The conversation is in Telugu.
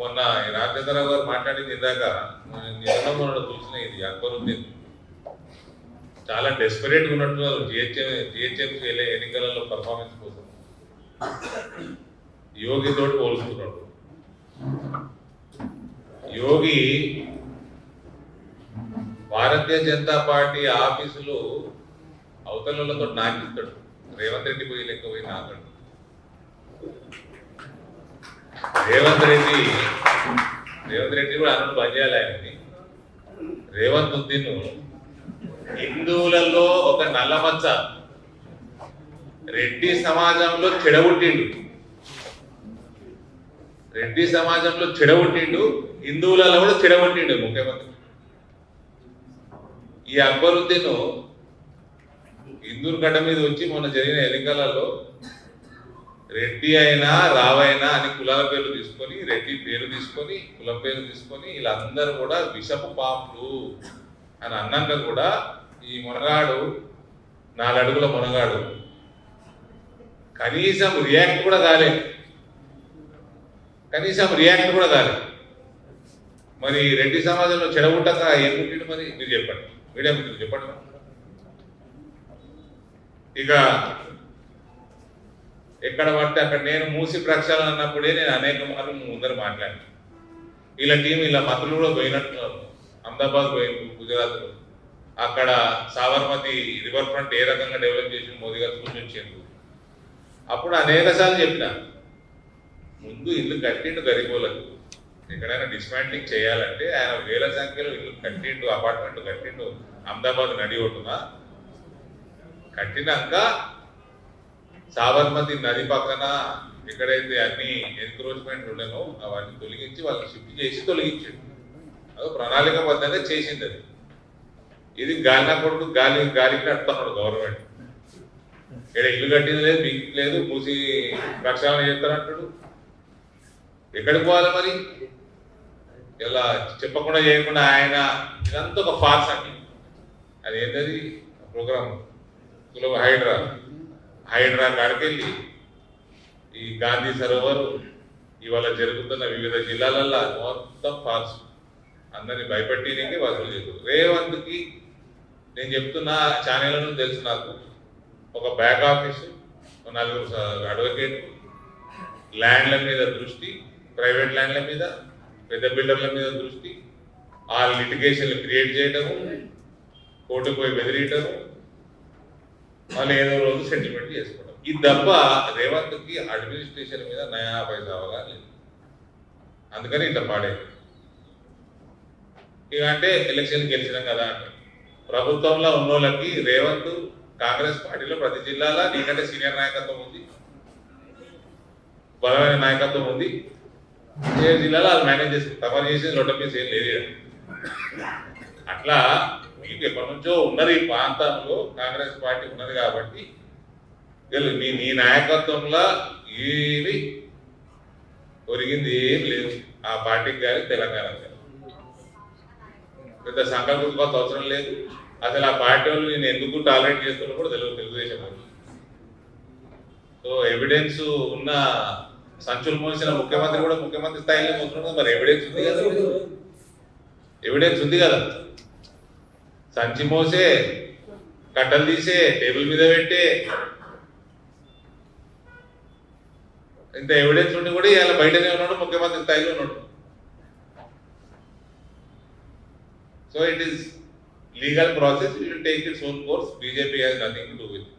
మొన్న రాజేంద్రరావు గారు మాట్లాడింది ఇందాక నిజంగా చూసిన ఇది అక్బరుద్దీన్ చాలా డెస్పరేట్గా ఉన్నట్టున్నారు జిహెచ్ఎంసీ ఎన్నికలలో పర్ఫార్మెన్స్ కోసం యోగి తోటి పోల్చుకున్నాడు. యోగి భారతీయ జనతా పార్టీ ఆఫీసులు అవతలతో నాకిస్తాడు, రేవంత్ రెడ్డి పోయి లెక్క పోయి నాకాడు. రేవంత్ రెడ్డి కూడా అన్నం పనిచేయాలి ఆయనని. రేవంత్ ఉద్దీన్ హిందువులలో ఒక నల్లమచ్చ, రెడ్డి సమాజంలో చెడగొట్టిండు, హిందువులలో కూడా చెడగొట్టిండు ముఖ్యమంత్రి. ఈ అక్బరుద్దీన్ హిందూ గడ్డ మీద వచ్చి మొన్న జరిగిన ఎన్నికలలో రెడ్డి అయినా రావైనా అని కులాల పేర్లు తీసుకొని, రెడ్డి పేరు తీసుకొని, కులం పేరు తీసుకొని వీళ్ళందరూ కూడా విషపు పాములు అని అన్నాక కూడా ఈ మునగాడు 4 అడుగుల మునగాడు కనీసం రియాక్ట్ కూడా కాలే. మరి రెడ్డి సమాజంలో చెడగొట్టక ఏం పుట్టిండు? మరి మీరు చెప్పండి, మీడియా మిత్రులు చెప్పండి. ఇక ఎక్కడ పడితే అక్కడ నేను మూసి ప్రక్షాళన అన్నప్పుడే నేను అనేక మార్లు ముందర మాట్లాడాను. వీళ్ళ టీం వీళ్ళ మంత్రులు కూడా పోయినట్టున్నారు. అహ్మదాబాద్ పోయింది, గుజరాత్లో. అక్కడ సాబర్మతి రివర్ ఫ్రంట్ ఏ రకంగా డెవలప్ చేసి మోదీ గారు సూచించారు. అప్పుడు అనేక సార్లు చెప్పిన, ముందు ఇల్లు కట్టిండు గరీబులకు. ఎక్కడైనా డిస్మాంట్లింగ్ చేయాలంటే ఆయన వేల సంఖ్యలో ఇల్లు కట్టిండు, అపార్ట్మెంట్ కట్టిండు అహ్మదాబాద్ నడి ఒడ్డున. కట్టినాక సాబర్మతి నది పక్కన ఎక్కడైతే అన్ని ఎన్క్రోచ్మెంట్ ఉండేనో అవన్నీ తొలగించి వాళ్ళని షిఫ్ట్ చేసి తొలగించాడు. అది ప్రణాళికాబద్ధంగా చేసింది. అది ఇది గాలిన కొడుకు గాలికి నడుపుతున్నాడు గవర్నమెంట్. ఇక్కడ ఇల్లు కట్టింది లేదు, మీకు లేదు, మూసి ప్రక్షాళన చేస్తారంటాడు. ఎక్కడికి పోవాలి మరి? ఇలా చెప్పకుండా చేయకుండా ఆయన ఇదంతా ఒక ఫార్స్ అండి. అది ఏంటది ప్రోగ్రామ్ సులభ హైడ్రా కాడికెళ్ళి ఈ గాంధీ సరోవర్ ఇవాళ జరుగుతున్న వివిధ జిల్లాలల్లో మొత్తం ఫార్స్. అందరినీ భయపెట్టడానికి వసూలు చేస్తారు. రేవంత్కి నేను చెప్తున్నా, ఛానళ్ళను తెలుసు నాకు, ఒక బ్యాక్ ఆఫీసు, 4 అడ్వకేట్, ల్యాండ్ల మీద దృష్టి, ప్రైవేట్ ల్యాండ్ల మీద, పెద్ద బిల్డర్ల మీద దృష్టి, ఆ లిటిగేషన్లు క్రియేట్ చేయటము, కోర్టుకు పోయి బెదిరియటము, వాళ్ళు ఏదో రోజు సెటిల్మెంట్ చేసుకోవడం. ఇది తప్ప రేవంత్కి అడ్మినిస్ట్రేషన్ మీద నయా పైసా అవగాహన లేదు. అందుకని ఇట్లా పాడేది. ఇక అంటే ఎలక్షన్ గెలిచినాం కదా అంటే ప్రభుత్వంలో ఉన్నోళ్ళకి రేవంత్ కాంగ్రెస్ పార్టీలో ప్రతి జిల్లాలో నీకంటే సీనియర్ నాయకత్వం ఉంది, బలమైన నాయకత్వం ఉంది. ఏ జిల్లాలో అది మేనేజ్ చేస్తుంది. తమరు చేసేది లొట్ట పీస్ ఏం లేదు. అట్లా మీకు ఎప్పటి నుంచో ఉన్నది ఈ ప్రాంతంలో కాంగ్రెస్ పార్టీ ఉన్నది కాబట్టి నీ నాయకత్వంలో ఏమి ఒరిగింది ఏం లేదు ఆ పార్టీకి కానీ తెలంగాణ కానీ. పెద్ద సంకల్పం అవసరం లేదు. అసలు ఆ పార్టీ వాళ్ళు నేను ఎందుకు టాలరేట్ చేస్తున్నా కూడా తెలియదు తెలుగుదేశం వాళ్ళు. సో ఎవిడెన్స్ ఉన్న సంచులు మోసిన ముఖ్యమంత్రి కూడా ముఖ్యమంత్రి స్థాయిలో మోస్తున్నాడు. మరి ఎవిడెన్స్ ఉంది కదా. సంచి మోసే, కట్టలు తీసే, టేబుల్ మీద పెట్టే ఇంత ఎవిడెన్స్ ఉండి కూడా ఇలా బయటనే ఉన్నాడు, ముఖ్యమంత్రి స్థాయిలో ఉన్నాడు. So it is legal process, it will take its own course. BJP has nothing to do with it.